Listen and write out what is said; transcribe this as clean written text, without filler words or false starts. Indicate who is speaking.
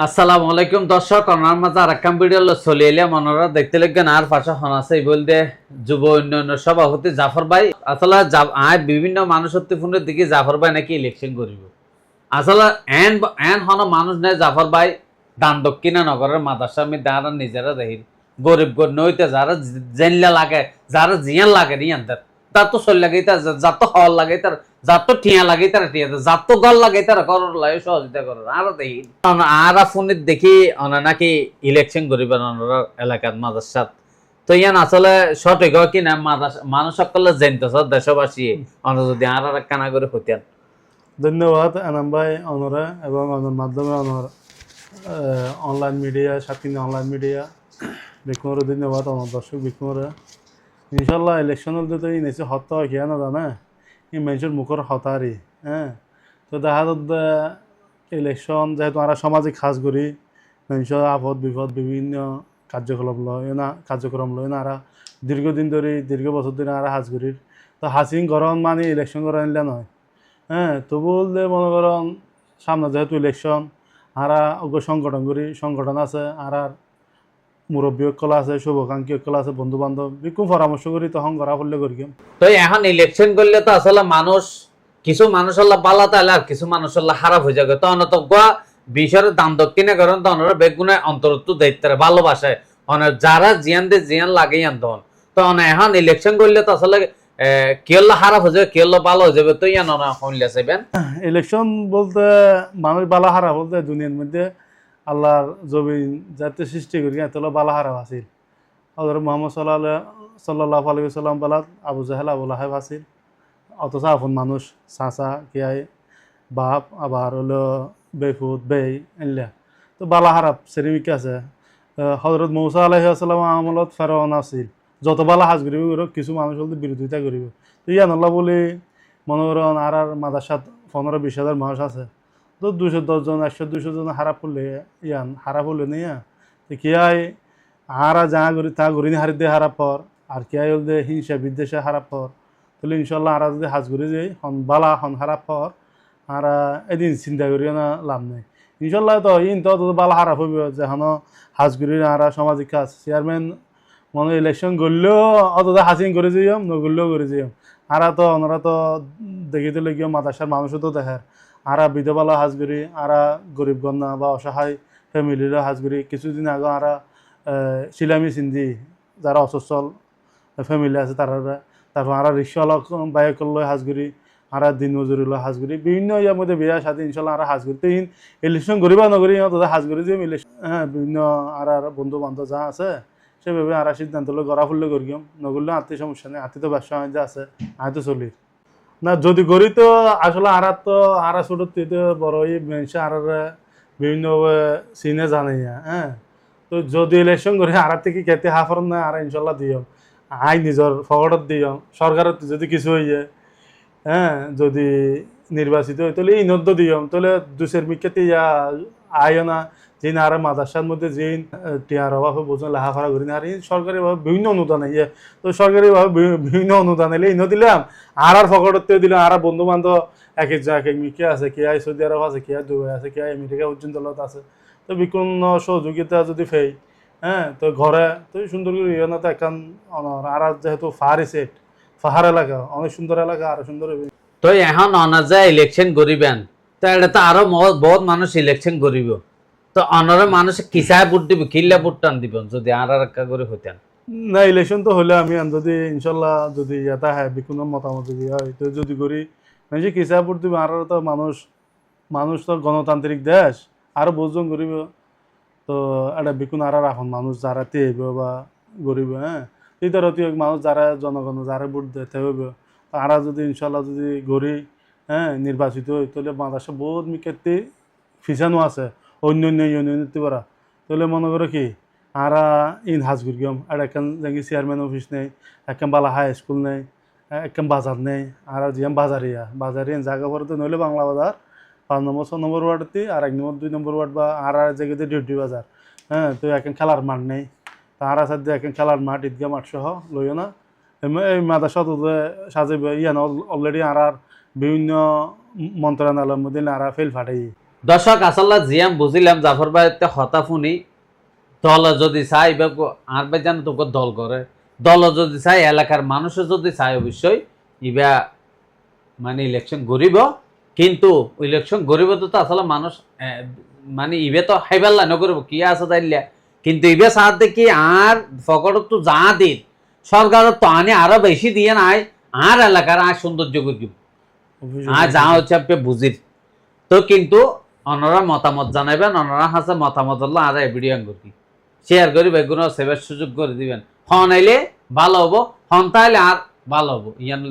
Speaker 1: আসসালামু আলাইকুম দর্শক, ওনার মাঝে আর একখান ভিডিও চলে এলাম। ওনারা দেখতে লাগবেন আর পাশে হনাছে বলতে যুব উন্নয়ন সভাপতি জাফর ভাই। আসলে বিভিন্ন মানুষ ফোনের দিকে জাফর ভাই নাকি ইলেকশন করিব। আসলে এন এন হন মানুষ নেই জাফর ভাই দান দক্ষিণা নগরের মাদার আমি দাঁড়া নিজেরা দেখি গরিব নইতে যারা জেনলা লাগে, যারা জিয়ান লাগে নিয়ান্তার তার তো শরীর লাগে তার, যার তো হল লাগে তার, যার তো টিয়া লাগে তার টিয়া, যার তো গল লাগে তার করর লাগে সহযোগিতা করর। আর দেখি আর ফোনের দেখি নাকি ইলেকশন করিবেন ওনার এলাকার মাদ্রাসাত। তো ইয়ান আসলে সঠিক হয় কি না মানুষ সকলে জানতেছ দেশবাসী অন্য যদি আর কানা করে হতিয়ান।
Speaker 2: ধন্যবাদ আনাম ভাই অনরা এবং অনর মাধ্যমে অনর অনলাইন মিডিয়া সাথী অনলাইন মিডিয়া বিকুমরে ধন্যবাদ অনর দর্শক বিকুমরে ইনশাল্লাহ ইলেকশন হল তো ইনেছে হত কিয়া না জানে এই মানুষের মুখর হতারি হ্যাঁ। তো দেখা যাচ্ছে ইলেকশন যেহেতু আমরা সামাজিক কাজ করি মানুষের আপদ বিপদ বিভিন্ন কার্যক্রম লয় না আর দীর্ঘদিন ধরে দীর্ঘ বছর ধরে আমরা হাজ করি। তো হাসিং গরম মানে ইলেকশন করা নিলে নয় হ্যাঁ। তবু মনে করেন সামনে যেহেতু ইলেকশন আর সংগঠন করি, সংগঠন আছে আর মুরব্বী কলা আছে, শুভাকাঙ্ক্ষী কলা আছে, বন্ধু বান্ধব বিকুম পরামর্শ করি তখন করা পড়লে করি।
Speaker 1: তো এখন ইলেকশন করলে তো আসলে মানুষ কিছু মানুষ আল্লাহ বালা তাহলে আর কিছু মানুষ আল্লাহ খারাপ হয়ে যাবে। তখন তো বিষয়ের দাম দক্ষিণে করেন তখন বেগুনে অন্তরত্ব দায়িত্বের ভালোবাসায় অনেক যারা জিয়ান দিয়ে জিয়ান লাগে তখন তখন এখন ইলেকশন করলে তো আসলে কেল্লা খারাপ হয়ে যাবে, কেল্লা ভালো হয়ে যাবে। তো ইয়ান হইলে চাইবেন
Speaker 2: ইলেকশন বলতে মানুষ বালা হারা বলতে দুনিয়ার মধ্যে আল্লাহর জমিন যাতে সৃষ্টি করি এতলো বালা হারা আছিল। হযরত মুহাম্মদ সাল্লাল্লাহু আলাইহি ওয়াসাল্লাম বালাত আবু জাহেল আবু লাহাব আছিল। অথচ আপন মানুষ চাচা কিয়াই বাপ আবার হলো বেফুত বেই এনলা তো বালা হারাপ সেরিমিকে আছে। হযরত মূসা আলাইহিস সালাম আমলত ফেরাউন আছিল। যত বালা হাজ করিব কিছু মানুষ হল বিরোধিতা করিব। তো ইয়ান আল্লাহ বলে মনে করেন আর মাদাসাত 15-20 হাজার মানুষ আছে। তো 210 জন 100-200 জন হারাপ করলে ইয়ান হারাপ হলে নিয়া কিয়াই হারা যা করি তা ঘুরি হারি দিয়ে হারাপ পর আর কিয়াই হল দে হিংসা বিদ্বেষে হারাপ পর। তাহলে ইনশাল্লাহ আর যদি হাজ করি যাই হন বালা হন হারাপ পর আর এদিন চিন্তা করিও না লাভ নেই। ইনশাল্লাহ তো তো বালা হারাপ হইব যে হন হাজ করি আর সামাজিক কাজ চেয়ারম্যান মনে ইলেকশন করলেও অত হাসিং করে যাইম নগরলেও করে যাইম। আর তো ওনারা তো দেখিতে লগিয়া মাদাসার মানুষও তো দেখার আর বিধবালা হাজ করি আর গরিব গন্যা বা অসহায় ফ্যামিলিরও হাজ করি। কিছুদিন আগে আর শিলামি সিন্ধি যারা অসচ্ছল ফ্যামিলি আছে তারা, তারপর আর রিক্সাওয়ালা বাইক লয় হাজ করি আর দিন মজুরি লয় হাজ করি বিভিন্ন ইয়ার মধ্যে বিয়া সাথে ইনশাল্লাহ আর হাজ করি। ইলেকশন করিবা নগরী তাদের হাজ করি যে ইলেকশন হ্যাঁ বিভিন্ন আর বন্ধু বান্ধব যা আছে সেভাবে আর সিদ্ধান্ত লো গড়া ফুললে করিম নগরলে আত্মীয় সমস্যা নেই। আত্মীয় তো ব্যবসা বাণিজ্য আছে আয় তো চলি না যদি করি তো আসলে আর তো আর ছোট বড় মানুষ আর বিভিন্ন চিনে জানে হ্যাঁ। তো যদি ইলেকশন করি আর থেকে খেতে হাফর না আর ইনশাল্লাহ দিও আই নিজের ফকটত দিও সরকারের যদি কিছু হয়ে যায় হ্যাঁ। যদি নির্বাচিত হয় তাহলে এই নদ্য দিও তাহলে দুশের মিক্ষেতে আয় না যে আর মাদাসার মধ্যে যে টিয়ার অভাব বোঝেন লেখাপড়া করি না আর সরকারিভাবে বিভিন্ন অনুদান ইয়ে। তো সরকারিভাবে বিভিন্ন অনুদান এলে ইনো দিলাম আর ফকটতে দিলাম আর বন্ধু বান্ধব এক এক মিকে আছে কে আই সৌদি আরব আছে কে দুবাই আছে কে আমেরিকা পর্যন্ত আছে। তো বিভিন্ন সহযোগিতা যদি ফেই হ্যাঁ তো ঘরে তো সুন্দর করে ইয়ে না তো এখন আর যেহেতু ফাহারি সেট পাহাড় এলাকা অনেক সুন্দর এলাকা আরো সুন্দর।
Speaker 1: তো এখন অনাজা ইলেকশন করিবেন তো এটা তো আরো বহুত মানুষ ইলেকশন করিব। তো অনারে মানুষ কিসায় ভোট দিব কিল্লা ভোট টান দিবেন যদি আর একটা করে হইতেন
Speaker 2: না ইলেকশন তো হলে আমি যদি ইনশাল্লাহ যদি এটা হয় বিকুন মতামত যদি হয় তো যদি করি মানে কিসা ভোট দিব আর তো মানুষ তো গণতান্ত্রিক দেশ আরো বহুজন করিব। তো এটা বিকুন আর এখন মানুষ যারা তেইব বা গরিব হ্যাঁ তৃতীয় মানুষ যারা জনগণ যারা ভোট দিতে হইব আর যদি ইনশাল্লাহ যদি গড়ি হ্যাঁ নির্বাচিত হই তাহলে বাংলাদেশে বহুত মিকেতে ফিসানো আছে অন্য অন্য ইউনিয়ন করা। তাহলে মনে করো কি আর ইন হাজ করিম আর একখান যেমন চেয়ারম্যান অফিস নেই, একখান বালা হাই স্কুল নেই, একখান বাজার নেই আর জিয়াম বাজারিয়া জায়গা পড়তে নইলে বাংলা বাজার 5 নম্বর 6 নম্বর ওয়ার্ডতে আর 1 নম্বর 2 নম্বর ওয়ার্ড বা আর জায়গাতে ডিউটি বাজার হ্যাঁ। তো এখন খেলার মাঠ নেই তার সাথে এখন খেলার মাঠ ঈদগাহ মাঠ সহ লইও না এই মাদ্রাসা সাজে ইয়ান অলরেডি আর বিভিন্ন মন্ত্রণালয়ের মধ্যে আর ফেল ফাটাই
Speaker 1: দর্শক আসলে জিয়াম বুঝিলাম জাফর ভাই হতা শুনি দল যদি চাই বা আর ভাই জানো তোকে দল করে দল যদি চাই এলাকার মানুষও যদি চায় অবশ্যই ইবা মানে ইলেকশন গরিব কিন্তু ইলেকশন গরিব তো আসলে মানুষ মানে ইবে তো হাইবার লাইন করব কি আছে তাইলে কিন্তু ইবে সাথ দেখি আর ফকরত তো যা দিন সরকারত তো আনে আরো বেশি দিয়ে নাই আর এলাকার আর সৌন্দর্য করি আর যা হচ্ছে আপনি বুঝির তো কিন্তু অনরা মতামত জানাবেন অনরা হাসে মতামত হলো আর ভিডিও করি শেয়ার করি বেগুন সেবার সুযোগ করে দিবেন হন আইলে ভালো হবো হন তাইলে আর ভালো হবো ইয়ান